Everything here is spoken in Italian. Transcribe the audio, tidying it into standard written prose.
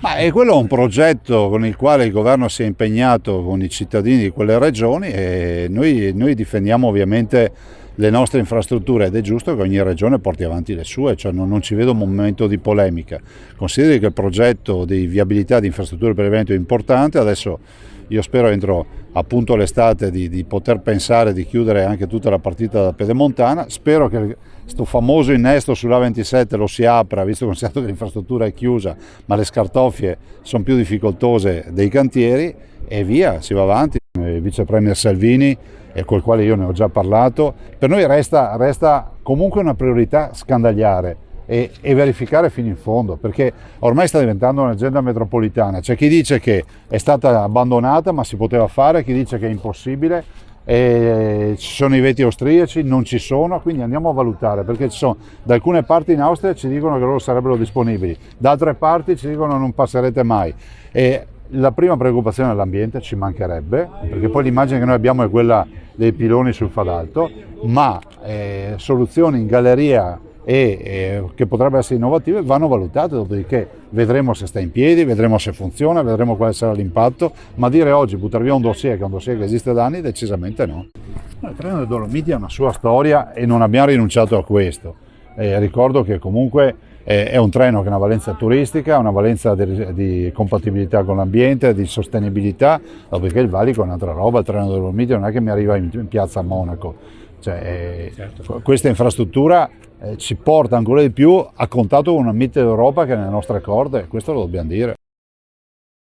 Ma è quello un progetto con il quale il governo si è impegnato con i cittadini di quelle regioni e noi difendiamo ovviamente le nostre infrastrutture ed è giusto che ogni regione porti avanti le sue, cioè non ci vedo un momento di polemica. Consideri che il progetto di viabilità di infrastrutture per il Veneto è importante, adesso io spero entro appunto l'estate di poter pensare di chiudere anche tutta la partita da Pedemontana, spero che questo famoso innesto sulla 27 lo si apra, visto considerato che l'infrastruttura è chiusa, ma le scartoffie sono più difficoltose dei cantieri e via, si va avanti. Il vice premier Salvini, e col quale io ne ho già parlato, per noi resta comunque una priorità scandagliare e verificare fino in fondo, perché ormai sta diventando un'agenda metropolitana. C'è chi dice che è stata abbandonata ma si poteva fare, chi dice che è impossibile, e ci sono i veti austriaci, non ci sono, quindi andiamo a valutare, perché ci sono da alcune parti in Austria ci dicono che loro sarebbero disponibili, da altre parti ci dicono non passerete mai. E la prima preoccupazione è l'ambiente, ci mancherebbe, perché poi l'immagine che noi abbiamo è quella dei piloni sul fadalto, ma soluzioni in galleria che potrebbero essere innovative vanno valutate, dopodiché vedremo se sta in piedi, vedremo se funziona, vedremo quale sarà l'impatto, ma dire oggi buttare via un dossier che è un dossier che esiste da anni, decisamente no. Il treno delle Dolomiti ha una sua storia e non abbiamo rinunciato a questo. Ricordo che comunque è un treno che ha una valenza turistica, una valenza di compatibilità con l'ambiente, di sostenibilità, dopodiché il valico è un'altra roba, il treno delle Dolomiti non è che mi arriva in piazza a Monaco. Cioè, certo. Questa infrastruttura ci porta ancora di più a contatto con una Mitteleuropa che è nelle nostre corde, questo lo dobbiamo dire.